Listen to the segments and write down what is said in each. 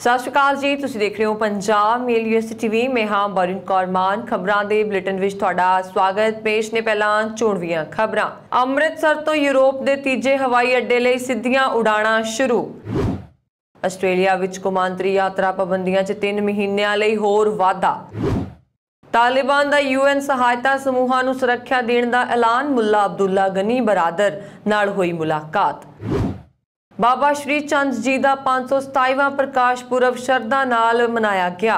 ਸਤਿ ਸ਼੍ਰੀ ਅਕਾਲ ਜੀ, ਤੁਸੀਂ ਦੇਖ ਰਹੇ ਹੋ ਪੰਜਾਬ ਮੇਲ ਯੂਐਸਏ ਟੀਵੀ। ਮੈਂ ਹਾਂ ਬਰਨ ਕੌਰ ਮਾਨ। ਖਬਰਾਂ ਦੇ ਬੁਲੇਟਿਨ ਵਿੱਚ ਤੁਹਾਡਾ ਸਵਾਗਤ। ਪੇਸ਼ ਨੇ ਪਹਿਲਾਂ ਚੋਣਵੀਆਂ ਖਬਰਾਂ। ਅੰਮ੍ਰਿਤਸਰ ਤੋਂ ਯੂਰਪ ਦੇ ਤੀਜੇ ਹਵਾਈ ਅੱਡੇ ਲਈ ਸਿੱਧੀਆਂ ਉਡਾਣਾਂ ਸ਼ੁਰੂ। ਆਸਟ੍ਰੇਲੀਆ ਵਿੱਚ ਕੌਮਾਂਤਰੀ ਯਾਤਰਾ ਪਾਬੰਦੀਆਂ 'ਚ 3 ਮਹੀਨਿਆਂ ਲਈ ਹੋਰ ਵਾਧਾ। ਤਾਲਿਬਾਨ ਦਾ UN ਸਹਾਇਤਾ ਸਮੂਹਾਂ ਨੂੰ ਸੁਰੱਖਿਆ ਦੇਣ ਦਾ ਐਲਾਨ। ਮੁੱਲਾ ਅਬਦੁੱਲਾ ਗਨੀ ਬਰਾਦਰ ਨਾਲ ਹੋਈ ਮੁਲਾਕਾਤ। ਬਾਬਾ ਸ਼੍ਰੀ ਚੰਦ ਜੀ ਦਾ 527ਵਾਂ ਪ੍ਰਕਾਸ਼ ਪੁਰਬ ਸ਼ਰਧਾ ਨਾਲ ਮਨਾਇਆ ਗਿਆ।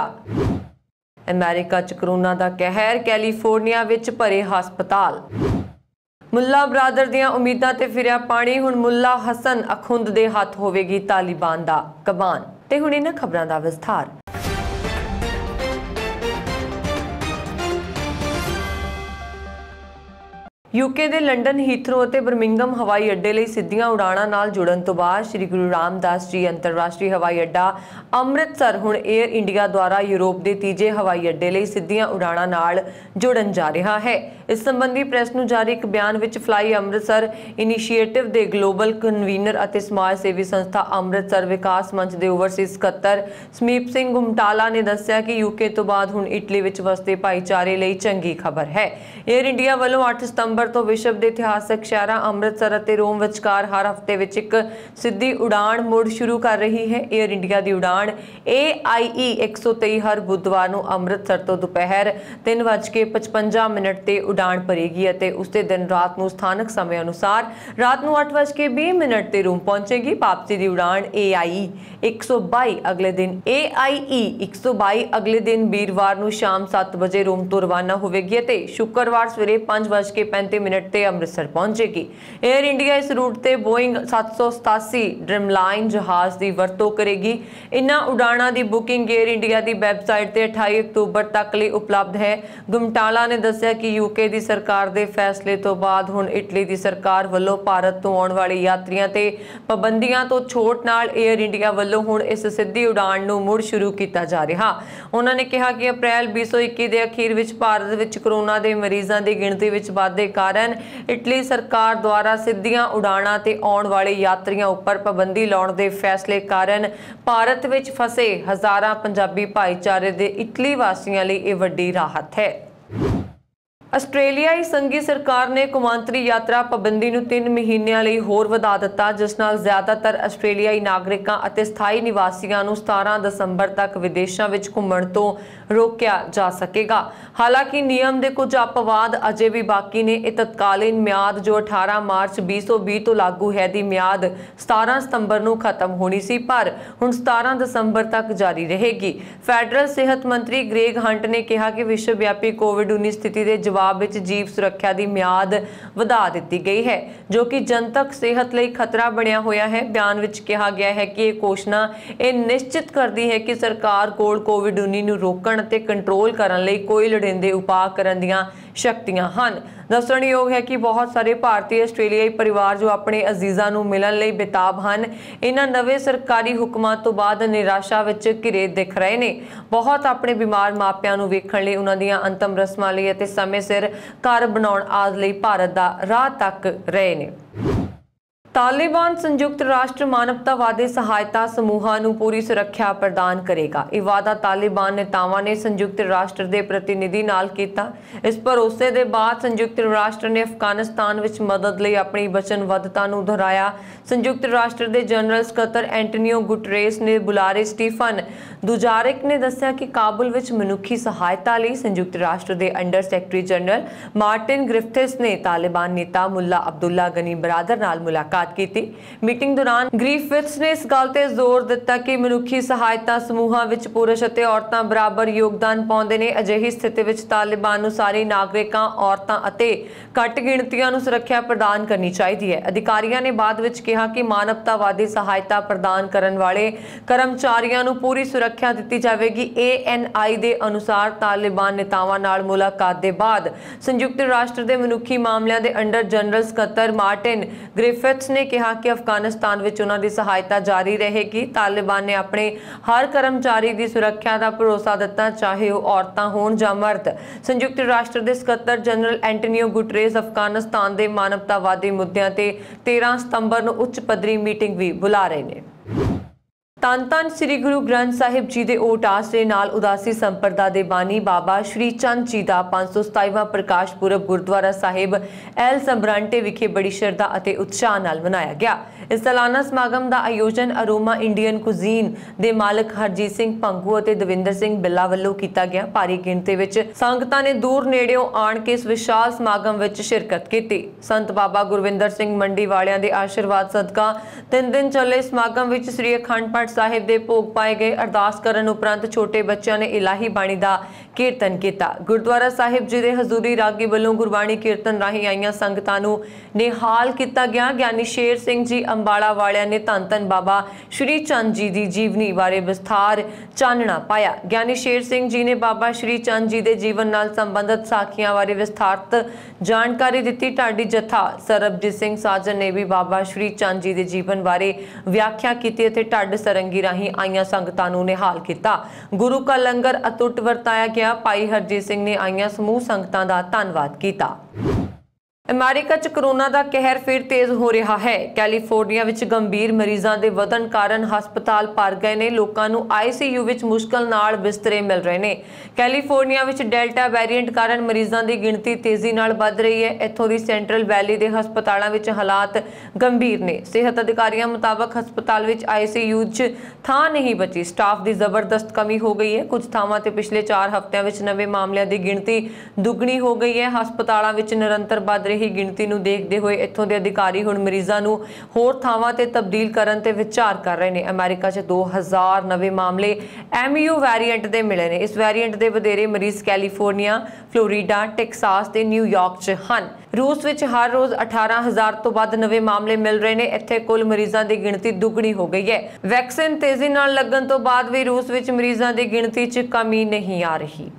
ਅਮਰੀਕਾ 'ਚ ਕਰੋਨਾ ਦਾ ਕਹਿਰ, ਕੈਲੀਫੋਰਨੀਆ ਵਿੱਚ ਭਰੇ ਹਸਪਤਾਲ। ਮੁੱਲਾ ਬਰਾਦਰ ਦੀਆਂ ਉਮੀਦਾਂ ਤੇ ਫਿਰਿਆ ਪਾਣੀ। ਹੁਣ ਮੁੱਲਾ ਹਸਨ ਅਖੁੰਦ ਦੇ ਹੱਥ ਹੋਵੇਗੀ ਤਾਲਿਬਾਨ ਦਾ ਕਬਾਨ। ਤੇ ਹੁਣ ਇਹਨਾਂ ਖਬਰਾਂ ਦਾ ਵਿਸਥਾਰ। यूके ਦੇ ਲੰਡਨ ਹੀਥਰੋ ਅਤੇ ਬਰਮਿੰਗਮ ਹਵਾਈ ਅੱਡੇ ਲਈ ਸਿੱਧੀਆਂ ਉਡਾਣਾਂ ਨਾਲ ਜੁੜਨ ਤੋਂ ਬਾਅਦ ਸ਼੍ਰੀ ਗੁਰੂ ਰਾਮਦਾਸ ਜੀ ਅੰਤਰਰਾਸ਼ਟਰੀ ਹਵਾਈ ਅੱਡਾ ਅੰਮ੍ਰਿਤਸਰ ਹੁਣ 에ਅਰ ਇੰਡੀਆ ਦੁਆਰਾ ਯੂਰਪ ਦੇ ਤੀਜੇ ਹਵਾਈ ਅੱਡੇ ਲਈ ਸਿੱਧੀਆਂ ਉਡਾਣਾਂ ਨਾਲ ਜੁੜਨ ਜਾ ਰਿਹਾ ਹੈ। ਇਸ ਸੰਬੰਧੀ ਪ੍ਰੈਸ ਨੂੰ ਜਾਰੀ ਇੱਕ ਬਿਆਨ ਵਿੱਚ ਫਲਾਈ ਅੰਮ੍ਰਿਤਸਰ ਇਨੀਸ਼ੀਏਟਿਵ ਦੇ ਗਲੋਬਲ ਕਨਵੀਨਰ ਅਤੇ ਸਮਾਜ ਸੇਵੀ ਸੰਸਥਾ ਅੰਮ੍ਰਿਤਸਰ ਵਿਕਾਸ ਮੰਚ ਦੇ ਓਵਰਸੀਜ਼ ਸਕੱਤਰ ਸਮੀਪ ਸਿੰਘ ਗੁਮਟਾਲਾ ਨੇ ਦੱਸਿਆ ਕਿ ਯੂਕੇ ਤੋਂ ਬਾਅਦ ਹੁਣ ਇਟਲੀ ਵਿੱਚ ਵਸਦੇ ਭਾਈਚਾਰੇ ਲਈ ਚੰਗੀ ਖਬਰ ਹੈ। 에ਅਰ ਇੰਡੀਆ ਵੱਲੋਂ 8 ਸਤੰਬਰ ਤੋਂ ਵਿਸ਼ਵ ਦੇ ਇਤਿਹਾਸਕ ਸ਼ਹਿਰਾਂ ਅੰਮ੍ਰਿਤਸਰ ਅਤੇ ਰੋਮ ਵਿਚਕਾਰ ਹਰ ਹਫ਼ਤੇ ਵਿੱਚ ਇੱਕ ਸਿੱਧੀ ਉਡਾਣ ਮੁੜ ਸ਼ੁਰੂ ਕਰ ਰਹੀ ਹੈ। 에ਅਰ ਇੰਡੀਆ ਦੀ ਉਡਾਣ AIE 123 ਹਰ ਬੁੱਧਵਾਰ ਨੂੰ ਅੰਮ੍ਰਿਤਸਰ ਤੋਂ ਦੁਪਹਿਰ 3:55 ਤੇ ਉਡਾਣ ਭਰੇਗੀ ਅਤੇ ਉਸਦੇ ਦਿਨ ਰਾਤ ਨੂੰ ਸਥਾਨਕ ਸਮੇਂ ਅਨੁਸਾਰ ਰਾਤ ਨੂੰ 8:20 ਤੇ ਰੋਮ ਪਹੁੰਚੇਗੀ। ਵਾਪਸੀ ਦੀ ਉਡਾਣ AIE 122 ਅਗਲੇ ਦਿਨ AIE 122 ਅਗਲੇ ਦਿਨ ਵੀਰਵਾਰ ਨੂੰ ਸ਼ਾਮ 7 ਵਜੇ ਰੋਮ ਤੋਂ ਰਵਾਨਾ ਹੋਵੇਗੀ ਅਤੇ ਸ਼ੁੱਕਰਵਾਰ ਸਵੇਰੇ 5:35 ਤੇ ਅੰਮ੍ਰਿਤਸਰ ਪਹੁੰਚੇਗੀ। 에ਅਰ ਇੰਡੀਆ ਇਸ ਰੂਟ ਤੇ ਬੋਇੰਗ 787 ਡ੍ਰੀਮਲਾਈਨ ਜਹਾਜ਼ ਦੀ ਵਰਤੋਂ ਕਰੇਗੀ। ਇਨ੍ਹਾਂ ਉਡਾਣਾਂ ਦੀ ਬੁਕਿੰਗ 에ਅਰ ਇੰਡੀਆ ਦੀ ਵੈਬਸਾਈਟ ਤੇ 28 ਅਕਤੂਬਰ ਤੱਕ ਲਈ ਉਪਲਬਧ ਹੈ। ਗੁਮਟਾਲਾ ਨੇ ਦੱਸਿਆ ਕਿ ਯੂਕੇ ਦੀ ਸਰਕਾਰ ਦੇ ਫੈਸਲੇ ਤੋਂ ਬਾਅਦ ਹੁਣ ਇਟਲੀ ਦੀ ਸਰਕਾਰ ਵੱਲੋਂ ਭਾਰਤ ਤੋਂ ਆਉਣ ਵਾਲੇ ਯਾਤਰੀਆਂ ਤੇ ਪਾਬੰਦੀਆਂ ਤੋਂ ਛੋਟ ਨਾਲ 에ਅਰ ਇੰਡੀਆ ਵੱਲੋਂ ਹੁਣ ਇਸ ਸਿੱਧੀ ਉਡਾਣ ਨੂੰ ਮੁੜ ਸ਼ੁਰੂ ਕੀਤਾ ਜਾ ਰਿਹਾ। ਉਹਨਾਂ ਨੇ ਕਿਹਾ ਕਿ ਅਪ੍ਰੈਲ 2021 ਦੇ ਅਖੀਰ ਵਿੱਚ ਭਾਰਤ ਵਿੱਚ ਕਰੋਨਾ ਦੇ ਮਰੀਜ਼ਾਂ ਦੀ ਗਿਣਤੀ ਵਿੱਚ ਵਾਧੇ ਕਾਰਨ ਇਟਲੀ ਸਰਕਾਰ ਦੁਆਰਾ ਸਿੱਧੀਆਂ ਉਡਾਣਾਂ ਤੇ ਆਉਣ ਵਾਲੇ ਯਾਤਰੀਆਂ ਉੱਪਰ ਪਾਬੰਦੀ ਲਾਉਣ ਦੇ ਫੈਸਲੇ ਕਾਰਨ ਭਾਰਤ ਵਿੱਚ ਫਸੇ ਹਜ਼ਾਰਾਂ ਪੰਜਾਬੀ ਭਾਈਚਾਰੇ ਦੇ ਇਟਲੀ ਵਾਸੀਆਂ ਲਈ ਇਹ ਵੱਡੀ ਰਾਹਤ ਹੈ। ਆਸਟ੍ਰੇਲੀਆਈ ਸੰਘੀ ਸਰਕਾਰ ਨੇ ਕੌਮਾਂਤਰੀ ਯਾਤਰਾ ਪਾਬੰਦੀ ਨੂੰ 3 ਮਹੀਨਿਆਂ ਲਈ ਹੋਰ ਵਧਾ ਦਿੱਤਾ, ਜਿਸ ਨਾਲ ਜ਼ਿਆਦਾਤਰ ਆਸਟ੍ਰੇਲੀਆਈ ਨਾਗਰਿਕਾਂ ਅਤੇ ਸਥਾਈ ਨਿਵਾਸੀਆਂ ਨੂੰ 17 ਦਸੰਬਰ ਤੱਕ ਵਿਦੇਸ਼ਾਂ ਵਿੱਚ ਘੁੰਮਣ ਤੋਂ ਰੋਕਿਆ ਜਾ ਸਕੇਗਾ। ਹਾਲਾਂਕਿ ਨਿਯਮ ਦੇ ਕੁਝ ਅਪਵਾਦ ਅਜੇ ਵੀ ਬਾਕੀ ਨੇ। ਇਹ ਤਤਕਾਲੀਨ ਮਿਆਦ ਜੋ 18 ਮਾਰਚ 2020 ਤੋਂ ਲਾਗੂ ਹੈ ਦੀ ਮਿਆਦ 17 ਸਤੰਬਰ ਨੂੰ ਖਤਮ ਹੋਣੀ ਸੀ, ਪਰ ਹੁਣ 17 ਦਸੰਬਰ ਤੱਕ ਜਾਰੀ ਰਹੇਗੀ। ਫੈਡਰਲ ਸਿਹਤ ਮੰਤਰੀ ਗ੍ਰੇਗ ਹੰਟ ਨੇ ਕਿਹਾ ਕਿ ਵਿਸ਼ਵ ਵਿਆਪੀ ਕੋਵਿਡ-19 ਸਥਿਤੀ ਦੇ ਜਵਾਬ ਵਿੱਚ ਜੀਵ ਸੁਰੱਖਿਆ ਦੀ ਮਿਆਦ ਵਧਾ ਦਿੱਤੀ ਗਈ ਹੈ, ਜੋ ਕਿ ਜਨਤਕ ਸਿਹਤ ਲਈ ਖਤਰਾ ਬਣਿਆ ਹੋਇਆ ਹੈ। ਬਿਆਨ ਵਿੱਚ ਕਿਹਾ ਗਿਆ ਹੈ ਕਿ ਇਹ ਘੋਸ਼ਣਾ ਇਹ ਨਿਸ਼ਚਿਤ ਕਰਦੀ ਹੈ ਕਿ ਸਰਕਾਰ ਕੋਲ ਕੋਵਿਡ-19 ਨੂੰ ਰੋਕਣ ਅਤੇ ਕੰਟਰੋਲ ਕਰਨ ਲਈ ਕੋਈ ਲੋੜੀਂਦੇ ਉਪਾਅ ਕਰਨ ਦੀਆਂ ਸ਼ਕਤੀਆਂ ਹਨ। ਦੱਸਣਯੋਗ ਹੈ ਕਿ ਬਹੁਤ ਸਾਰੇ ਭਾਰਤੀ ਆਸਟ੍ਰੇਲੀਆਈ ਪਰਿਵਾਰ ਜੋ ਆਪਣੇ ਅਜ਼ੀਜ਼ਾਂ ਨੂੰ ਮਿਲਣ ਲਈ ਬੇਤਾਬ ਹਨ, ਇਹਨਾਂ ਨਵੇਂ ਸਰਕਾਰੀ ਹੁਕਮਾਂ ਤੋਂ ਬਾਅਦ ਨਿਰਾਸ਼ਾ ਵਿੱਚ ਘਿਰੇ ਦਿਖ ਰਹੇ ਨੇ। ਬਹੁਤ ਆਪਣੇ ਬਿਮਾਰ ਮਾਪਿਆਂ ਨੂੰ ਵੇਖਣ ਲਈ, ਉਹਨਾਂ ਦੀਆਂ ਅੰਤਮ ਰਸਮਾਂ ਲਈ ਅਤੇ ਸਮੇਂ ਸਿਰ ਘਰ ਬਣਾਉਣ ਆਦਿ ਲਈ ਭਾਰਤ ਦਾ ਰਾਹ ਤੱਕ ਰਹੇ ਨੇ। ਤਾਲਿਬਾਨ ਸੰਯੁਕਤ ਰਾਸ਼ਟਰ ਮਾਨਵਤਾਵਾਦੀ ਸਹਾਇਤਾ ਸਮੂਹਾਂ ਨੂੰ ਪੂਰੀ ਸੁਰੱਖਿਆ ਪ੍ਰਦਾਨ ਕਰੇਗਾ। ਇਹ ਵਾਅਦਾ ਤਾਲਿਬਾਨ ਨੇਤਾਵਾਂ ਨੇ ਸੰਯੁਕਤ ਰਾਸ਼ਟਰ ਦੇ ਪ੍ਰਤੀਨਿਧੀ ਨਾਲ ਕੀਤਾ। ਇਸ ਭਰੋਸੇ ਦੇ ਬਾਅਦ ਸੰਯੁਕਤ ਰਾਸ਼ਟਰ ਨੇ ਅਫਗਾਨਿਸਤਾਨ ਵਿੱਚ ਮਦਦ ਲਈ ਆਪਣੀ ਵਚਨਬੱਧਤਾ ਨੂੰ ਦੁਹਰਾਇਆ। ਸੰਯੁਕਤ ਰਾਸ਼ਟਰ ਦੇ ਜਨਰਲ ਸਕੱਤਰ ਐਂਟੋਨੀਓ ਗੁਟਰੇਸ ਨੇ ਬੁਲਾਰੇ ਸਟੀਫਨ ਦੁਜਾਰਿਕ ਨੇ ਦੱਸਿਆ ਕਿ ਕਾਬੁਲ ਵਿੱਚ ਮਨੁੱਖੀ ਸਹਾਇਤਾ ਲਈ ਸੰਯੁਕਤ ਰਾਸ਼ਟਰ ਦੇ ਅੰਡਰ ਸੈਕਟਰੀ ਜਨਰਲ ਮਾਰਟਿਨ ਗ੍ਰਿਫਥਿਸ ਨੇ ਤਾਲਿਬਾਨ ਨੇਤਾ ਮੁੱਲਾ ਅਬਦੁੱਲਾ ਗਨੀ ਬਰਾਦਰ ਨਾਲ ਮੁਲਾਕਾਤ ਕੀਤੀ। ਮੀਟਿੰਗ ਦੌਰਾਨ ਗ੍ਰਿਫਿਥਸ ਨੇ ਇਸ ਗੱਲ ਤੇ ਜ਼ੋਰ ਦਿੱਤਾ ਕਿ ਮਨੁੱਖੀ ਸਹਾਇਤਾ ਸਮੂਹਾਂ ਵਿੱਚ ਪੁਰਸ਼ ਅਤੇ ਔਰਤਾਂ ਬਰਾਬਰ ਯੋਗਦਾਨ ਪਾਉਂਦੇ ਨੇ। ਅਜਿਹੀ ਸਥਿਤੀ ਵਿੱਚ ਤਾਲਿਬਾਨ ਨੂੰ ਸਾਰੇ ਨਾਗਰਿਕਾਂ, ਔਰਤਾਂ ਅਤੇ ਘੱਟ ਗਿਣਤੀਆਂ ਨੂੰ ਸੁਰੱਖਿਆ ਪ੍ਰਦਾਨ ਕਰਨੀ ਚਾਹੀਦੀ ਹੈ। ਅਧਿਕਾਰੀਆਂ ਨੇ ਬਾਅਦ ਵਿੱਚ ਕਿਹਾ ਕਿ ਮਾਨਵਤਾਵਾਦੀ ਸਹਾਇਤਾ ਪ੍ਰਦਾਨ ਕਰਨ ਵਾਲੇ ਕਰਮਚਾਰੀਆਂ ਨੂੰ ਪੂਰੀ ਸੁਰੱਖਿਆ ਦਿੱਤੀ ਜਾਵੇਗੀ। ANI ਦੇ ਅਨੁਸਾਰ ਤਾਲਿਬਾਨ ਨੇਤਾਵਾਂ ਨਾਲ ਮੁਲਾਕਾਤ ਦੇ ਬਾਅਦ ਸੰਯੁਕਤ ਰਾਸ਼ਟਰ ਦੇ ਮਨੁੱਖੀ ਮਾਮਲਿਆਂ ਦੇ ਅੰਡਰ ਜਨਰਲ ਸਕੱਤਰ ਮਾਰਟਿਨ ਗ੍ਰਿਫਿਥਸ ਨੇ ਕਿਹਾ ਕਿ ਅਫਗਾਨਿਸਤਾਨ ਵਿੱਚ ਉਹਨਾਂ ਦੀ ਸਹਾਇਤਾ ਜਾਰੀ ਰਹੇਗੀ। ਤਾਲਿਬਾਨ ਨੇ ਆਪਣੇ ਹਰ ਕਰਮਚਾਰੀ ਦੀ ਸੁਰੱਖਿਆ ਦਾ ਭਰੋਸਾ ਦਿੱਤਾ, ਚਾਹੇ ਉਹ ਔਰਤਾਂ ਹੋਣ ਜਾਂ ਮਰਦ। ਸੰਯੁਕਤ ਰਾਸ਼ਟਰ ਦੇ ਸਕੱਤਰ ਜਨਰਲ ਐਂਟੋਨੀਓ ਗੁਟਰੇਸ ਅਫਗਾਨਿਸਤਾਨ ਦੇ ਮਾਨਵਤਾਵਾਦੀ ਮੁੱਦਿਆਂ ਤੇ 13 ਸਤੰਬਰ ਨੂੰ ਉੱਚ ਪੱਧਰੀ ਮੀਟਿੰਗ ਵੀ ਬੁਲਾ ਰਹੇ ਨੇ। ਧੰਨ ਧੰਨ ਸ੍ਰੀ ਗੁਰੂ ਗ੍ਰੰਥ ਸਾਹਿਬ ਜੀ ਦੇ ਓਟ ਆਸਰੇ ਨਾਲ ਉਦਾਸੀ ਸੰਪਰਦਾ ਦੇ ਬਾਨੀ ਬਾਬਾ ਸ਼੍ਰੀ ਚੰਦ ਜੀ ਦਾ 527ਵਾਂ ਪ੍ਰਕਾਸ਼ ਪੁਰਬ ਗੁਰਦੁਆਰਾ ਸਾਹਿਬ ਐਲ ਸੰਬਰਾਂਟੇ ਵਿਖੇ ਬੜੀ ਸ਼ਰਧਾ ਅਤੇ ਉਤਸ਼ਾਹ ਨਾਲ ਮਨਾਇਆ ਗਿਆ। ਇਸ ਸਾਲਾਨਾ ਸਮਾਗਮ ਦਾ ਆਯੋਜਨ ਅਰੋਮਾ ਇੰਡੀਅਨ ਕੁਜ਼ੀਨ ਦੇ ਮਾਲਕ ਹਰਜੀਤ ਸਿੰਘ ਪੰਗੂ ਅਤੇ ਦਵਿੰਦਰ ਸਿੰਘ ਬਿੱਲਾ ਵੱਲੋਂ ਕੀਤਾ ਗਿਆ। ਭਾਰੀ ਗਿਣਤੀ ਵਿੱਚ ਸੰਗਤਾਂ ਨੇ ਦੂਰ ਨੇੜਿਓਂ ਆਣ ਕੇ ਇਸ ਵਿਸ਼ਾਲ ਸਮਾਗਮ ਵਿੱਚ ਸ਼ਿਰਕਤ ਕੀਤੀ। ਸੰਤ ਬਾਬਾ ਗੁਰਵਿੰਦਰ ਸਿੰਘ ਮੰਡੀ ਵਾਲਿਆਂ ਦੇ ਆਸ਼ੀਰਵਾਦ ਸਦਕਾ 3 ਦਿਨ ਚੱਲੇ ਸਮਾਗਮ ਵਿੱਚ ਸ੍ਰੀ ਅਖੰਡ ਪਾਠ ਸਾਹਿਬ ਦੇ ਭੋਗ ਪਾਏ ਗਏ। ਅਰਦਾਸ ਕਰਨ ਉਪਰੰਤ ਛੋਟੇ ਬੱਚਿਆਂ ਨੇ ਇਲਾਹੀ ਬਾਣੀ ਦਾ ਕੀਰਤਨ ਕੀਤਾ। ਗੁਰਦੁਆਰਾ ਸਾਹਿਬ ਜੀ ਦੇ ਹਜ਼ੂਰੀ ਰਾਗੀ ਵੱਲੋਂ ਗੁਰਬਾਣੀ ਕੀਰਤਨ ਰਾਹੀਂ ਆਈਆਂ ਸੰਗਤਾਂ ਨੂੰ ਨਿਹਾਲ ਕੀਤਾ ਗਿਆ। ਗਿਆਨੀ ਸ਼ੇਰ ਸਿੰਘ ਜੀ ਅੰਬਾਲਾ ਵਾਲਿਆਂ ਨੇ ਧੰਨ ਧੰਨ ਬਾਬਾ ਸ਼੍ਰੀ ਚੰਦ ਜੀ ਦੀ ਜੀਵਨੀ ਬਾਰੇ ਵਿਸਥਾਰ ਚਾਨਣਾ ਪਾਇਆ। ਗਿਆਨੀ ਸ਼ੇਰ ਸਿੰਘ ਜੀ ਨੇ ਬਾਬਾ ਸ਼੍ਰੀ ਚੰਦ ਜੀ ਦੇ ਜੀਵਨ ਨਾਲ ਸੰਬੰਧਿਤ ਸਾਖੀਆਂ ਬਾਰੇ ਵਿਸਥਾਰਤ ਜਾਣਕਾਰੀ ਦਿੱਤੀ। ਢਾਡੀ ਜਥਾ ਸਰਬਜੀਤ ਸਿੰਘ ਸਾਜਨ ਨੇ ਵੀ ਬਾਬਾ ਸ਼੍ਰੀ ਚੰਦ ਜੀ ਦੇ ਜੀਵਨ ਬਾਰੇ ਵਿਆਖਿਆ ਕੀਤੀ ਅਤੇ ਢੱਡ ਸਰੰਗੀ ਰਾਹੀਂ ਆਈਆਂ ਸੰਗਤਾਂ ਨੂੰ ਨਿਹਾਲ ਕੀਤਾ। ਗੁਰੂ ਕਾ ਲੰਗਰ ਅਤੁੱਟ ਵਰਤਾਇਆ ਗਿਆ। ਭਾਈ ਹਰਜੀਤ ਸਿੰਘ ਨੇ ਆਈਆਂ ਸਮੂਹ ਸੰਗਤਾਂ ਦਾ ਧੰਨਵਾਦ ਕੀਤਾ। ਅਮਰੀਕਾ 'ਚ ਕੋਰੋਨਾ ਦਾ ਕਹਿਰ ਫਿਰ ਤੇਜ਼ ਹੋ ਰਿਹਾ ਹੈ। ਕੈਲੀਫੋਰਨੀਆ ਵਿੱਚ ਗੰਭੀਰ ਮਰੀਜ਼ਾਂ ਦੇ ਵਧਣ ਕਾਰਨ ਹਸਪਤਾਲ ਭਰ ਗਏ ਨੇ। ਲੋਕਾਂ ਨੂੰ ICU ਵਿੱਚ ਮੁਸ਼ਕਲ ਨਾਲ ਬਿਸਤਰੇ ਮਿਲ ਰਹੇ ਨੇ। ਕੈਲੀਫੋਰਨੀਆ ਵਿੱਚ ਡੈਲਟਾ ਵੇਰੀਐਂਟ ਕਾਰਨ ਮਰੀਜ਼ਾਂ ਦੀ ਗਿਣਤੀ ਤੇਜ਼ੀ ਨਾਲ ਵੱਧ ਰਹੀ ਹੈ। ਇੱਥੋਂ ਦੀ ਸੈਂਟਰਲ ਵੈਲੀ ਦੇ ਹਸਪਤਾਲਾਂ ਵਿੱਚ ਹਾਲਾਤ ਗੰਭੀਰ ਨੇ। ਸਿਹਤ ਅਧਿਕਾਰੀਆਂ ਮੁਤਾਬਕ ਹਸਪਤਾਲ ਵਿੱਚ ICU 'ਚ ਥਾਂ ਨਹੀਂ ਬਚੀ। ਸਟਾਫ ਦੀ ਜ਼ਬਰਦਸਤ ਕਮੀ ਹੋ ਗਈ ਹੈ। ਕੁਝ ਥਾਵਾਂ ਤੇ ਪਿਛਲੇ 4 ਹਫ਼ਤਿਆਂ ਵਿੱਚ ਨਵੇਂ ਮਾਮਲਿਆਂ ਦੀ ਗਿਣਤੀ ਦੁੱਗਣੀ ਹੋ ਗਈ ਹੈ। ਹਸਪਤਾਲਾਂ ਵਿੱਚ ਨਿਰੰਤਰ ਵੱਧ ਹੀ ਗਿਣਤੀ ਨੂੰ ਦੇਖਦੇ ਹੋਏ ਇੱਥੋਂ ਦੇ ਅਧਿਕਾਰੀ ਹੁਣ ਮਰੀਜ਼ਾਂ ਨੂੰ ਹੋਰ ਥਾਵਾਂ ਤੇ ਤਬਦੀਲ ਕਰਨ ਤੇ ਵਿਚਾਰ ਕਰ ਰਹੇ ਨੇ। ਅਮਰੀਕਾ 'ਚ 2000 ਨਵੇਂ ਮਾਮਲੇ MU ਵੇਰੀਐਂਟ ਦੇ ਮਿਲੇ ਨੇ। ਇਸ ਵੇਰੀਐਂਟ ਦੇ ਵਧੇਰੇ ਮਰੀਜ਼ ਕੈਲੀਫੋਰਨੀਆ, ਫਲੋਰੀਡਾ, ਟੈਕਸਾਸ ਤੇ ਨਿਊਯਾਰਕ 'ਚ ਹਨ। ਰੂਸ ਵਿੱਚ ਹਰ ਰੋਜ਼ 18,000 ਤੋਂ ਵੱਧ ਨਵੇਂ ਮਾਮਲੇ ਮਿਲ ਰਹੇ ਨੇ। ਇੱਥੇ ਕੁੱਲ ਮਰੀਜ਼ਾਂ ਦੀ ਗਿਣਤੀ ਦੁੱਗਣੀ ਹੋ ਗਈ ਹੈ। ਵੈਕਸੀਨ ਤੇਜ਼ੀ ਨਾਲ ਲੱਗਣ ਤੋਂ ਬਾਅਦ ਵੀ ਰੂਸ ਵਿੱਚ ਮਰੀਜ਼ਾਂ ਦੀ ਗਿਣਤੀ 'ਚ ਕਮੀ ਨਹੀਂ ਆ ਰਹੀ।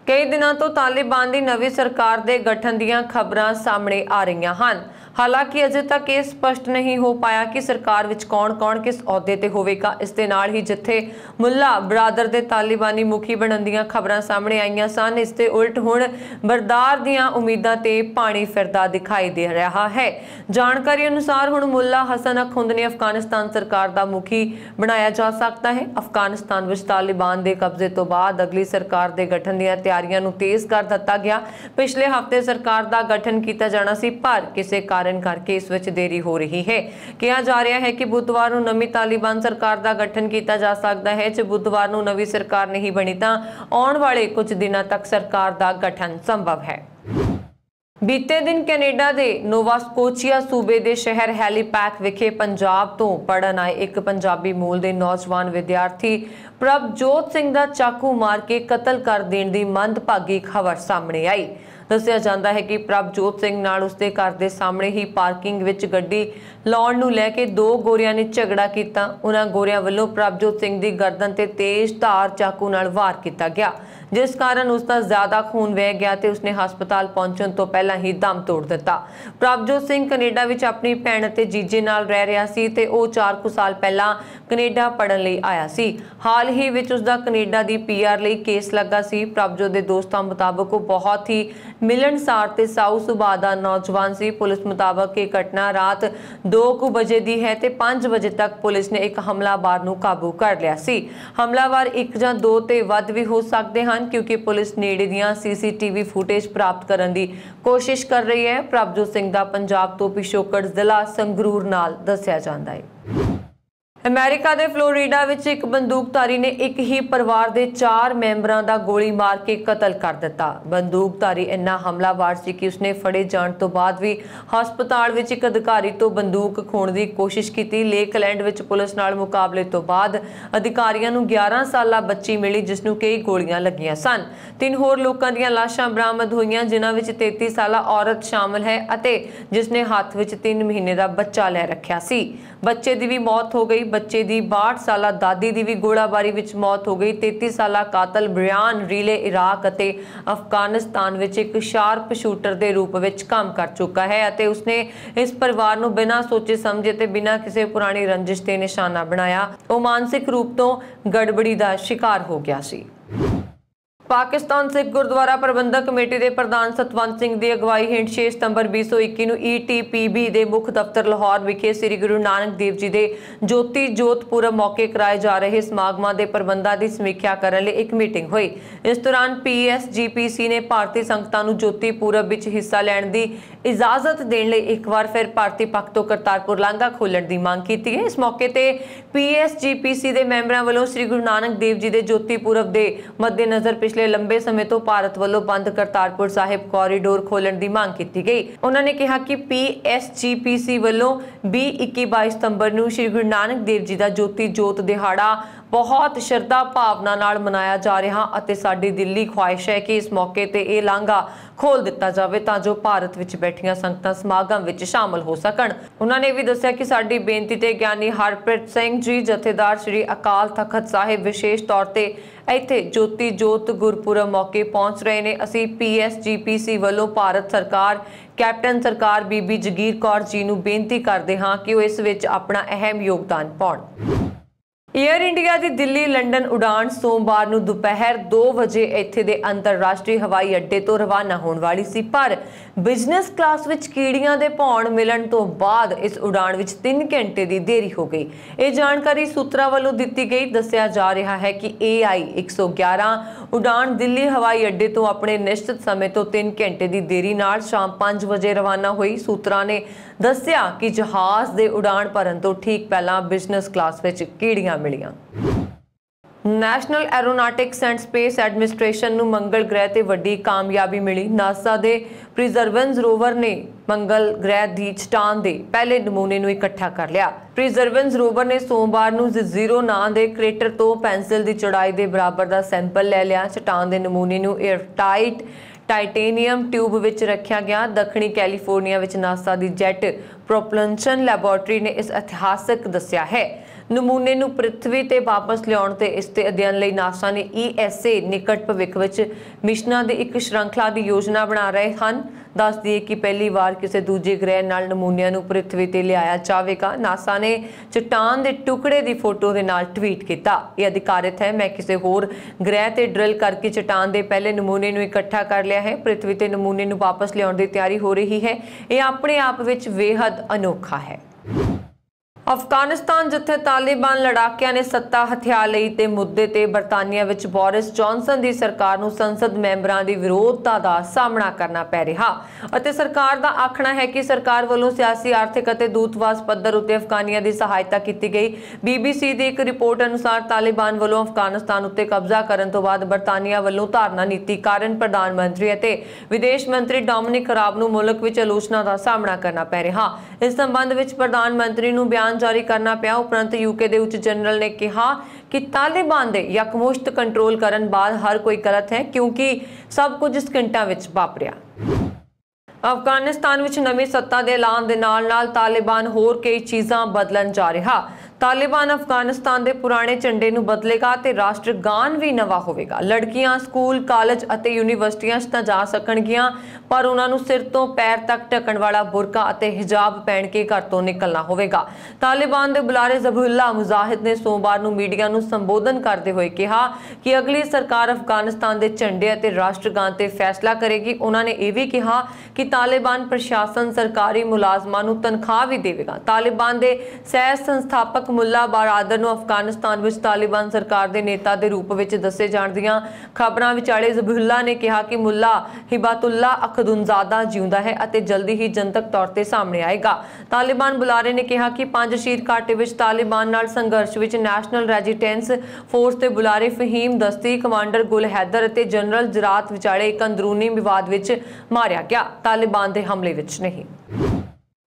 ਕਈ ਦਿਨਾਂ ਤੋਂ ਤਾਲਿਬਾਨ ਦੀ ਨਵੀਂ ਸਰਕਾਰ ਦੇ ਗਠਨ ਦੀਆਂ ਖਬਰਾਂ ਸਾਹਮਣੇ ਆ ਰਹੀਆਂ ਹਨ। ਹਾਲਾਂਕਿ ਅਜੇ ਤੱਕ ਇਹ ਸਪਸ਼ਟ ਨਹੀਂ ਹੋ ਪਾਇਆ ਕਿ ਸਰਕਾਰ ਵਿੱਚ ਕੌਣ-ਕੌਣ ਕਿਸ ਅਹੁਦੇ ਤੇ ਹੋਵੇਗਾ। ਇਸ ਦੇ ਨਾਲ ਹੀ ਜਿੱਥੇ ਮੁੱਲਾ ਬਰਾਦਰ ਦੇ ਤਾਲਿਬਾਨੀ ਮੁਖੀ ਬਣਨ ਦੀਆਂ ਖਬਰਾਂ ਸਾਹਮਣੇ ਆਈਆਂ ਸਨ, ਇਸ ਦੇ ਉਲਟ ਹੁਣ ਬਰਦਾਰ ਦੀਆਂ ਉਮੀਦਾਂ ਤੇ ਪਾਣੀ ਫਿਰਦਾ ਦਿਖਾਈ ਦੇ ਰਿਹਾ ਹੈ। ਜਾਣਕਾਰੀ ਅਨੁਸਾਰ ਹੁਣ ਮੁੱਲਾ ਹਸਨ ਅਖੁੰਦ ਨੇ ਅਫਗਾਨਿਸਤਾਨ ਸਰਕਾਰ ਦਾ ਮੁਖੀ ਬਣਾਇਆ ਜਾ ਸਕਦਾ ਹੈ। ਅਫਗਾਨਿਸਤਾਨ ਵਿੱਚ ਤਾਲਿਬਾਨ ਦੇ ਕਬਜ਼ੇ ਤੋਂ ਬਾਅਦ ਅਗਲੀ ਸਰਕਾਰ ਦੇ ਗਠਨ ਦੀਆਂ ਤਿਆਰੀਆਂ ਨੂੰ ਤੇਜ਼ ਕਰ ਦਿੱਤਾ ਗਿਆ। ਪਿਛਲੇ ਹਫ਼ਤੇ ਸਰਕਾਰ ਦਾ ਗਠਨ ਕੀਤਾ ਜਾਣਾ ਸੀ, ਪਰ ਕਿਸੇ ਕਾਰਨ ਕਰਕੇ ਇਸ ਵਿੱਚ ਦੇਰੀ ਹੋ ਰਹੀ ਹੈ। ਕਿਹਾ ਜਾ ਰਿਹਾ ਹੈ ਕਿ ਬੁੱਧਵਾਰ ਨੂੰ ਨਵੀਂ ਤਾਲਿਬਾਨ ਸਰਕਾਰ ਦਾ ਗਠਨ ਕੀਤਾ ਜਾ ਸਕਦਾ ਹੈ। ਜੇ ਬੁੱਧਵਾਰ ਨੂੰ ਨਵੀਂ ਸਰਕਾਰ ਨਹੀਂ ਬਣੀ ਤਾਂ ਆਉਣ ਵਾਲੇ ਕੁਝ ਦਿਨਾਂ ਤੱਕ ਸਰਕਾਰ ਦਾ ਗਠਨ ਸੰਭਵ ਹੈ। ਬੀਤੇ ਦਿਨ ਕੈਨੇਡਾ ਦੇ ਨੋਵਾ ਸਕੋਚੀਆ ਸੂਬੇ ਦੇ ਸ਼ਹਿਰ ਹੈਲੀਪੈਕ ਵਿਖੇ ਪੰਜਾਬ ਤੋਂ ਪੜ੍ਹਨ ਆਏ ਇੱਕ ਪੰਜਾਬੀ ਮੂਲ ਦੇ ਨੌਜਵਾਨ ਵਿਦਿਆਰਥੀ ਪ੍ਰਭਜੋਤ ਸਿੰਘ ਦਾ ਚਾਕੂ ਮਾਰ ਕੇ ਕਤਲ ਕਰ ਦੇਣ ਦੀ ਮੰਦਭਾਗੀ ਖਬਰ ਸਾਹਮਣੇ ਆਈ। ਦੱਸਿਆ ਜਾਂਦਾ ਹੈ ਕਿ ਪ੍ਰਭਜੋਤ ਸਿੰਘ ਨਾਲ ਉਸਦੇ ਘਰ ਦੇ ਸਾਹਮਣੇ ਹੀ ਪਾਰਕਿੰਗ ਵਿੱਚ ਗੱਡੀ ਲਾਉਣ ਨੂੰ ਲੈ ਕੇ 2 ਗੋਰਿਆਂ ਨੇ ਝਗੜਾ ਕੀਤਾ। ਉਹਨਾਂ ਗੋਰਿਆਂ ਵੱਲੋਂ ਪ੍ਰਭਜੋਤ ਸਿੰਘ ਦੀ ਗਰਦਨ ਤੇ ਤੇਜ਼ ਧਾਰ ਚਾਕੂ ਨਾਲ ਵਾਰ ਕੀਤਾ ਗਿਆ, ਜਿਸ ਕਾਰਨ ਉਸ ਦਾ ਜ਼ਿਆਦਾ ਖੂਨ ਵਹਿ ਗਿਆ ਤੇ ਉਸਨੇ ਹਸਪਤਾਲ ਪਹੁੰਚਣ ਤੋਂ ਪਹਿਲਾਂ ਹੀ ਦਮ ਤੋੜ ਦਿੱਤਾ। ਪ੍ਰਭਜੋਤ ਸਿੰਘ ਕੈਨੇਡਾ ਵਿੱਚ ਆਪਣੀ ਭੈਣ ਅਤੇ ਜੀਜੇ ਨਾਲ ਰਹਿ ਰਿਹਾ ਸੀ ਤੇ ਉਹ 4 ਕੁ ਸਾਲ ਪਹਿਲਾਂ ਕੈਨੇਡਾ ਪੜ੍ਹਨ ਲਈ ਆਇਆ ਸੀ। ਹਾਲ ਹੀ ਵਿੱਚ ਉਸ ਦਾ ਕੈਨੇਡਾ ਦੀ PR ਲਈ ਕੇਸ ਲੱਗਾ ਸੀ। ਪ੍ਰਭਜੋਤ ਦੇ ਦੋਸਤਾਂ ਮੁਤਾਬਕ ਉਹ ਬਹੁਤ ਹੀ ਮਿਲਣਸਾਰ ਤੇ ਸਾਊ ਸੁਭਾਅ ਦਾ ਨੌਜਵਾਨ ਸੀ। ਪੁਲਿਸ ਮੁਤਾਬਕ ਇਹ ਘਟਨਾ ਰਾਤ 2 ਵਜੇ ਦੀ ਹੈ ਤੇ 5 ਵਜੇ ਤੱਕ ਪੁਲਿਸ ਨੇ ਇੱਕ ਹਮਲਾਵਰ ਨੂੰ ਕਾਬੂ ਕਰ ਲਿਆ ਸੀ। ਹਮਲਾਵਰ 1 ਜਾਂ 2 ਤੇ ਵੱਧ ਵੀ ਹੋ ਸਕਦੇ ਹਨ, ਕਿਉਂਕਿ ਪੁਲਿਸ ਨੇੜੇ ਦੀਆਂ CCTV ਫੁਟੇਜ ਪ੍ਰਾਪਤ ਕਰਨ ਦੀ ਕੋਸ਼ਿਸ਼ ਕਰ ਰਹੀ ਹੈ। ਪ੍ਰਭਜੋਤ ਸਿੰਘ ਦਾ ਪੰਜਾਬ ਤੋਂ ਪਿਛੋਕੜ ਜ਼ਿਲ੍ਹਾ ਸੰਗਰੂਰ ਨਾਲ ਦੱਸਿਆ ਜਾਂਦਾ ਹੈ। ਅਮਰੀਕਾ ਦੇ ਫਲੋਰੀਡਾ ਵਿੱਚ ਇੱਕ ਬੰਦੂਕਧਾਰੀ ਨੇ ਇੱਕ ਹੀ ਪਰਿਵਾਰ ਦੇ 4 ਮੈਂਬਰਾਂ ਦਾ ਗੋਲੀ ਮਾਰ ਕੇ ਕਤਲ ਕਰ ਦਿੱਤਾ। ਬੰਦੂਕਧਾਰੀ ਇੰਨਾ ਹਮਲਾਵਰ ਸੀ ਕਿ ਉਸਨੇ ਫੜੇ ਜਾਣ ਤੋਂ ਬਾਅਦ ਵੀ ਹਸਪਤਾਲ ਵਿੱਚ ਇੱਕ ਅਧਿਕਾਰੀ ਤੋਂ ਬੰਦੂਕ ਖੋਹਣ ਦੀ ਕੋਸ਼ਿਸ਼ ਕੀਤੀ। ਲੇਕਲੈਂਡ ਵਿੱਚ ਪੁਲਿਸ ਨਾਲ ਮੁਕਾਬਲੇ ਤੋਂ ਬਾਅਦ ਅਧਿਕਾਰੀਆਂ ਨੂੰ 11 ਸਾਲਾ ਬੱਚੀ ਮਿਲੀ, ਜਿਸ ਨੂੰ ਕਈ ਗੋਲੀਆਂ ਲੱਗੀਆਂ ਸਨ। 3 ਹੋਰ ਲੋਕਾਂ ਦੀਆਂ ਲਾਸ਼ਾਂ ਬਰਾਮਦ ਹੋਈਆਂ, ਜਿਨ੍ਹਾਂ ਵਿੱਚ 33 ਸਾਲਾ ਔਰਤ ਸ਼ਾਮਲ ਹੈ ਅਤੇ ਜਿਸ ਨੇ ਹੱਥ ਵਿੱਚ 3 ਮਹੀਨੇ ਦਾ ਬੱਚਾ ਲੈ ਰੱਖਿਆ ਸੀ। ਬੱਚੇ ਦੀ ਵੀ ਮੌਤ ਹੋ ਗਈ। ਬੱਚੇ ਦੀ 62 ਸਾਲਾ ਦਾਦੀ ਦੀ ਵੀ ਗੋਲਾਬਾਰੀ ਵਿੱਚ ਮੌਤ ਹੋ ਗਈ। 33 ਸਾਲਾ ਕਾਤਲ ਬ੍ਰਿਆਨ ਰੀਲੇ ਇਰਾਕ ਅਤੇ ਅਫਗਾਨਿਸਤਾਨ ਵਿੱਚ ਇੱਕ ਸ਼ਾਰਪ ਸ਼ੂਟਰ ਦੇ ਰੂਪ ਵਿੱਚ ਕੰਮ ਕਰ ਚੁੱਕਾ ਹੈ ਅਤੇ ਉਸਨੇ ਇਸ ਪਰਿਵਾਰ ਨੂੰ ਬਿਨਾਂ ਸੋਚੇ ਸਮਝੇ ਤੇ ਬਿਨਾਂ ਕਿਸੇ ਪੁਰਾਣੀ ਰੰਜਿਸ਼ ਤੇ ਨਿਸ਼ਾਨਾ ਬਣਾਇਆ। ਉਹ ਮਾਨਸਿਕ ਰੂਪ ਤੋਂ ਗੜਬੜੀ ਦਾ ਸ਼ਿਕਾਰ ਹੋ ਗਿਆ ਸੀ। पाकिस्तान सिख गुरुद्वारा प्रबंधक कमेटी के प्रधान सतवंत सिंह की अगवाई हेठ 6 सितंबर 2021 ਨੂੰ ETPB के मुख दफ्तर लाहौर विखे श्री गुरु नानक देव जी के ज्योति जोत पुरब मौके कराए जा रहे समागमां के प्रबंधों की समीक्षा करने लिए एक मीटिंग हुई। इस दौरान PSGPC ने भारतीय संगतां नूं ज्योति पुरब विच हिस्सा लैण की इजाजत देने लिए एक बार फिर भारतीय पक्ष तो करतारपुर लांघा खोलण की मांग की है। इस मौके ते PSGPC के मैंबरां वालों श्री गुरु नानक देव जी के ज्योति पुरब के मद्देनज़र पिछले लंबे समय तो भारत वालों बंद करतारपुर साहिब कॉरीडोर खोलण की मांग की गई। उन्होंने कहा कि PSGPC वालों 20-22 सितंबर नूं श्री गुरु नानक देव जी का ज्योति जोत दिहाड़ा बहुत श्रद्धा भावना नाल मनाया जा रहा अते साडी दिली ख्वाहिश है कि इस मौके ते ये लांघा खोल दिता जाए तां जो भारत विच बैठियां संगतां समागम विच शामिल हो सकण। उन्होंने भी दस्सिया कि साडी बेनती ते ज्ञानी हरप्रीत सिंह जी जथेदार श्री अकाल तखत साहिब विशेष तौर ते इत्थे ज्योति जोत गुरपुरब मौके पहुंच रहे ने। असीं PSGPC वालों भारत सरकार कैप्टन सरकार बीबी जगीर कौर जी नूं बेनती करदे हां कि वो इस विच अपना अहम योगदान पाउण। एयर इंडिया की दिल्ली लंडन उड़ान सोमवार नूं दोपहर 2 वजे इत्थे दे अंतरराष्ट्रीय हवाई अड्डे तो रवाना होने वाली सी, पर बिजनेस क्लास विच कीड़ियां दे भौण मिलण तो बाद इस उड़ान विच 3 घंटे की देरी हो गई। ये जानकारी सूत्रों वालों दी गई। दस्सिया जा रहा है कि AI 111 उड़ान दिल्ली हवाई अड्डे तो अपने निश्चित समय तो 3 घंटे की देरी नाल शाम 5 वजे रवाना हुई। सूत्रों ने दस्सिया कि जहाज दे उड़ान भरन तो ठीक पहला बिजनेस क्लास विच कीड़ियां मिलियां। National aeronautics and space administration नूं मंगल ग्रह ते वड्डी कामयाबी मिली। नासा दे प्रिजर्वेंस रोवर ने मंगल ग्रह दी चट्टान दे पहले नमूने नूं इकट्ठा कर लिया। प्रिजर्वेंस रोवर ने सोमवार नूं ज़ीरो नां दे क्रेटर तो पेंसिल की चौड़ाई के बराबर का सैंपल ले लिया। चट्टान के नमूने नूं एयरटाइट टाइटेनियम ट्यूब विच रखा गया। दक्षिणी कैलीफोर्निया विच नासा की जैट प्रोपल्शन लैबोरेटरी ने इस ऐतिहासिक दस्सिया है। नमूने नूं पृथ्वी ते वापस लियाउण ते इस ते अध्ययन लई नासा ने ESA निकट भविख विच मिशनां दी एक श्रृंखला की योजना बना रहे हैं। दस दिए कि पहली बार किसी दूजे ग्रह नाल नमूनिਆਂ नूं पृथ्वी ते लियाया जावेगा। नासा ने चट्टान के टुकड़े की फोटो के नाल ट्वीट किया। यह अधिकारित है, मैं किसी होर ग्रह ते ड्रिल करके चट्टान के पहले नमूने नूं इकट्ठा कर लिया है। पृथ्वी ते नमूने नूं वापस लियाउण की तैयारी हो रही है। यह अपने आप विच बेहद अनोखा है। अफगानिस्तान जिथे तालिबान लड़ाकियां ने सत्ता हथिया लई ते मुद्दे ते बरतानिया विच बोरिस जॉनसन की सरकार नूं संसद मैंबरां दी विरोधता दा सामना करना पै रहा अते सरकार दा आखना है कि सरकार वालों सियासी आर्थिक अते दूतवास पद्धर उत्ते अफगानियां दी सहायता की गई। BBC दी एक रिपोर्ट अनुसार तालिबान वालों अफगानिस्तान उत्ते कब्जा करन तो बाद बरतानिया वालों धारना नीति कारण प्रधानमंत्री अते विदेश मंत्री डोमिनिक राब नूं मुल्क विच आलोचना दा सामना करना पै रहा। इस संबंध विच प्रधानमंत्री नूं बयान जारी करना पिया। उपरंत UK के उच्च जनरल ने कहा कि तालिबान दे यकमुश्त कंट्रोल करन बाद हर कोई गलत है क्योंकि सब कुछ स्किंटां विच वापरिया। अफगानिस्तान विच नवी सत्ता दे ऐलान दे नाल तालिबान होर कई चीज़ां बदलन जा रहा। तालिबान अफगानिस्तान के पुराने झंडे नूं बदलेगा ते राष्ट्रगान भी नवा होवेगा। लड़कियां स्कूल कालेज अते यूनीवर्सिटियां तां जा सकणगियां पर उन्हां नूं सिर तो पैर तक ढकण वाला बुरका अते हिजाब पहन के घर तो निकलना होवेगा। तालिबान के बुलारे ज़बीहुल्लाह मुजाहिद ने सोमवार नूं मीडिया नूं संबोधन करते हुए कहा कि अगली सरकार अफगानिस्तान के झंडे अते राष्ट्रगान ते फैसला करेगी। उन्होंने यह भी कहा कि तालिबान प्रशासन सरकारी मुलाजमां नूं तनख्वाह भी देवेगा। तालिबान के सह संस्थापक मुल्ला बरादर नूं अफगानिस्तान विच तालिबान सरकार के नेता के रूप में दसे जाण दीआं खबरां विचाले ज़बीहुल्लाह ने कहा कि मुल्ला हिबातुल्ला अखदुनजादा जिउंदा है अते जल्दी ही जनतक तौर पर सामने आएगा। तालिबान बुलारे ने कहा कि पंजशीर घाटी विच तालिबान नाल संघर्ष विच नैशनल रेजिस्टेंस फोर्स के बुलारे फहीम दस्ती कमांडर गुल हैदर अते जनरल जरात विचाले एक अंदरूनी विवाद विच मारिया गया, तालिबान के हमले विच नहीं।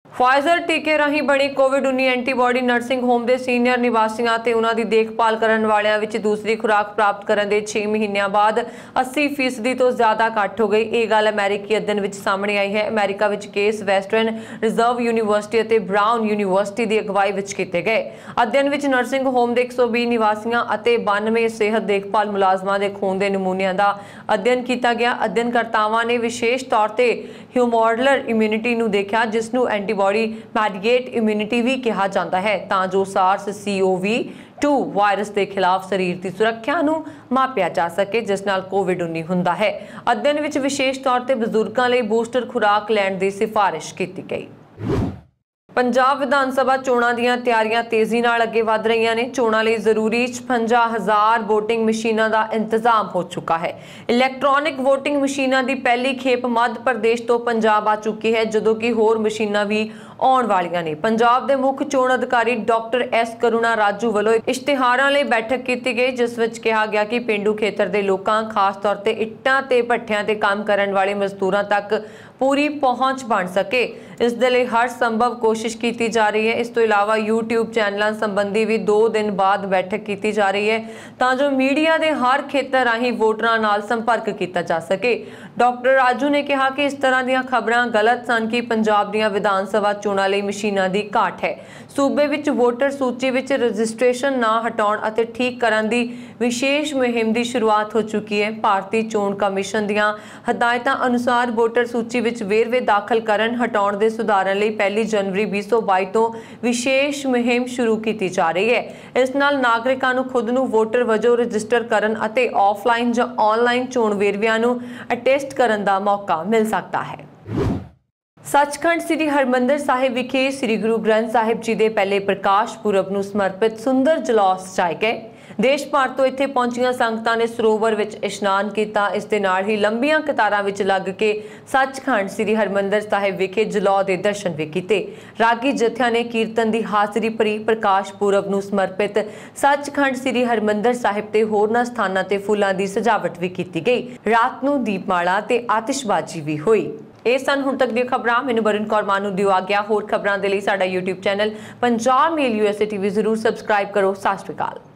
फाइजर टीके राही बनी कोविड-19 एंटीबॉडी नर्सिंग होम के सीनियर निवासियों ते उन्हां दी देखभाल करन वालियां विच दूसरी खुराक प्राप्त करन दे 6 महीनों बाद 80% तो ज्यादा घट हो गई। ये गल अमेरिकी अध्ययन विच सामने आई है। America which case western reserve university अते ब्राउन यूनीवर्सिटी की अगवाई विच कीते गए। अध्ययन विच नर्सिंग होम के 120 निवासियों अते 92 सेहत देखभाल मुलाजमां के खून के नमूनिਆਂ का अध्ययन किया गया। अध्ययनकर्तावां ने विशेष तौर पर ह्यूमोडुलर इम्यूनिटी नूं देखा जिसनूं एंटीबॉडी मैडिएट इम्यूनिटी भी कहा जाता है तां जो SARS-CoV 2 ਵਾਇਰਸ ਦੇ ਖਿਲਾਫ ਸਰੀਰ ਦੀ ਸੁਰੱਖਿਆ ਨੂੰ ਮਾਪਿਆ ਜਾ ਸਕੇ, ਜਿਸ ਨਾਲ ਕੋਵਿਡ-19 ਹੁੰਦਾ ਹੈ। ਅਧਿਐਨ ਵਿੱਚ ਵਿਸ਼ੇਸ਼ ਤੌਰ ਤੇ ਬਜ਼ੁਰਗਾਂ ਲਈ ਬੂਸਟਰ ਖੁਰਾਕ ਲੈਣ ਦੀ ਸਿਫਾਰਿਸ਼ ਕੀਤੀ ਗਈ। ਪੰਜਾਬ ਵਿਧਾਨ ਸਭਾ ਚੋਣਾਂ ਦੀਆਂ ਤਿਆਰੀਆਂ ਤੇਜ਼ੀ ਨਾਲ ਅੱਗੇ ਵਧ ਰਹੀਆਂ ਨੇ। ਚੋਣਾਂ ਲਈ ਜ਼ਰੂਰੀ 56,000 VOTING ਮਸ਼ੀਨਾਂ ਦਾ ਇੰਤਜ਼ਾਮ ਹੋ ਚੁੱਕਾ ਹੈ। ਇਲੈਕਟ੍ਰੋਨਿਕ VOTING ਮਸ਼ੀਨਾਂ ਦੀ ਪਹਿਲੀ ਖੇਪ ਮੱਧ ਪ੍ਰਦੇਸ਼ ਤੋਂ ਪੰਜਾਬ ਆ ਚੁੱਕੀ ਹੈ, ਜਦੋਂ ਕਿ ਹੋਰ ਮਸ਼ੀਨਾਂ ਵੀ ਆਉਣ ਵਾਲੀਆਂ ਨੇ। ਪੰਜਾਬ ਦੇ ਮੁੱਖ ਚੋਣ ਅਧਿਕਾਰੀ ਡਾਕਟਰ ਐਸ ਕਰੁਣਾ ਰਾਜੂ ਵੱਲੋਂ ਇਸ਼ਤਿਹਾਰਾਂ ਲਈ ਬੈਠਕ ਕੀਤੀ ਗਈ, ਜਿਸ ਵਿੱਚ ਕਿਹਾ ਗਿਆ ਕਿ ਪਿੰਡੂ ਖੇਤਰ ਦੇ ਲੋਕਾਂ, ਖਾਸ ਤੌਰ ਤੇ ਇੱਟਾਂ ਤੇ ਭੱਠਿਆਂ ਤੇ ਕੰਮ ਕਰਨ ਵਾਲੇ ਮਜ਼ਦੂਰਾਂ ਤੱਕ ਪੂਰੀ ਪਹੁੰਚ ਬਣ ਸਕੇ। ਇਸ ਦੇ ਲਈ ਹਰ ਸੰਭਵ ਕੋਸ਼ਿਸ਼ ਕੀਤੀ ਜਾ ਰਹੀ ਹੈ। ਇਸ ਤੋਂ ਇਲਾਵਾ YouTube ਚੈਨਲਾਂ ਸੰਬੰਧੀ ਵੀ 2 ਦਿਨ ਬਾਅਦ ਬੈਠਕ ਕੀਤੀ ਜਾ ਰਹੀ ਹੈ, ਤਾਂ ਜੋ ਮੀਡੀਆ ਦੇ ਹਰ ਖੇਤਰ ਰਾਹੀਂ ਵੋਟਰਾਂ ਨਾਲ ਸੰਪਰਕ ਕੀਤਾ ਜਾ ਸਕੇ। ਡਾਕਟਰ ਰਾਜੂ ਨੇ ਕਿਹਾ ਕਿ ਇਸ ਤਰ੍ਹਾਂ ਦੀਆਂ ਖਬਰਾਂ ਗਲਤ ਸਨ ਕਿ ਪੰਜਾਬ ਦੀਆਂ ਵਿਧਾਨ ਸਭਾ ਚੋਣਾਂ ਲਈ ਮਸ਼ੀਨਾਂ ਦੀ ਘਾਟ ਹੈ। ਸੂਬੇ ਵਿੱਚ ਵੋਟਰ ਸੂਚੀ ਵਿੱਚ ਰਜਿਸਟ੍ਰੇਸ਼ਨ ਨਾ ਹਟਾਉਣ ਅਤੇ ਠੀਕ ਕਰਨ ਦੀ ਵਿਸ਼ੇਸ਼ ਮੁਹਿੰਮ ਦੀ ਸ਼ੁਰੂਆਤ ਹੋ ਚੁੱਕੀ ਹੈ। ਭਾਰਤੀ ਚੋਣ ਕਮਿਸ਼ਨ ਦੀਆਂ ਹਦਾਇਤਾਂ ਅਨੁਸਾਰ ਵੋਟਰ ਸੂਚੀ ਵਿੱਚ ਵੇਰਵੇ ਦਾਖਲ ਕਰਨ ਹਟਾਉਣ ਦੇ ਸੁਧਾਰਨ ਲਈ 1 ਜਨਵਰੀ 2022 ਤੋਂ ਵਿਸ਼ੇਸ਼ ਮੁਹਿੰਮ ਸ਼ੁਰੂ ਕੀਤੀ ਜਾ ਰਹੀ ਹੈ। ਇਸ ਨਾਲ ਨਾਗਰਿਕਾਂ ਨੂੰ ਖੁਦ ਨੂੰ ਵੋਟਰ ਵਜੋਂ ਰਜਿਸਟਰ ਕਰਨ ਅਤੇ ਆਫਲਾਈਨ ਜਾਂ ਆਨਲਾਈਨ ਚੋਣ ਵੇਰਵਿਆਂ ਨੂੰ ਅਟੈਸਟ ਕਰਨ ਦਾ ਮੌਕਾ ਮਿਲ ਸਕਦਾ ਹੈ। ਸੱਚਖੰਡ ਸ੍ਰੀ ਹਰਿਮੰਦਰ ਸਾਹਿਬ ਵਿਖੇ ਸ੍ਰੀ ਗੁਰੂ ਗ੍ਰੰਥ ਸਾਹਿਬ ਜੀ ਦੇ ਪਹਿਲੇ ਪ੍ਰਕਾਸ਼ ਪੁਰਬ ਨੂੰ ਸਮਰਪਿਤ ਸੁੰਦਰ ਜਲੌਸ ਸਜਾਏ ਗਏ। ਦੇਸ਼ ਭਰ ਤੋਂ ਇੱਥੇ ਪਹੁੰਚੀਆਂ ਸੰਗਤਾਂ ਨੇ ਸਰੋਵਰ ਵਿੱਚ ਇਸ਼ਨਾਨ ਕੀਤਾ। ਇਸ ਦੇ ਨਾਲ ਹੀ ਲੰਬੀਆਂ ਕਤਾਰਾਂ ਵਿੱਚ ਲੱਗ ਕੇ ਸੱਚਖੰਡ ਸ੍ਰੀ ਹਰਿਮੰਦਰ ਸਾਹਿਬ ਵਿਖੇ ਜਲੌ ਦੇ ਦਰਸ਼ਨ ਵੀ ਕੀਤੇ। ਰਾਗੀ ਜਥਿਆਂ ਨੇ ਕੀਰਤਨ ਦੀ ਹਾਜ਼ਰੀ ਭਰੀ। ਪ੍ਰਕਾਸ਼ ਪੁਰਬ ਨੂੰ ਸਮਰਪਿਤ ਸੱਚਖੰਡ ਸ੍ਰੀ ਹਰਿਮੰਦਰ ਸਾਹਿਬ ਤੇ ਹੋਰਨਾਂ ਸਥਾਨਾਂ ਤੇ ਫੁੱਲਾਂ ਦੀ ਸਜਾਵਟ ਵੀ ਕੀਤੀ ਗਈ। ਰਾਤ ਨੂੰ ਦੀਪਮਾਲਾ ਤੇ ਆਤਿਸ਼ਬਾਜ਼ੀ ਵੀ ਹੋਈ। ਇਹ ਸਨ ਹੁਣ ਤੱਕ ਦੀਆਂ ਖਬਰਾਂ। ਮੈਨੂੰ ਬਰਨ ਕੌਰ ਮਾਨੂ ਦਿਓ ਆ ਗਿਆ। ਹੋਰ ਖਬਰਾਂ ਦੇ ਲਈ ਸਾਡਾ YouTube ਚੈਨਲ ਪੰਜਾਬ ਮੇਲ USA TV ਜ਼ਰੂਰ ਸਬਸਕ੍ਰਾਈਬ ਕਰੋ। ਸਤਿ ਸ਼੍ਰੀ ਅਕਾਲ।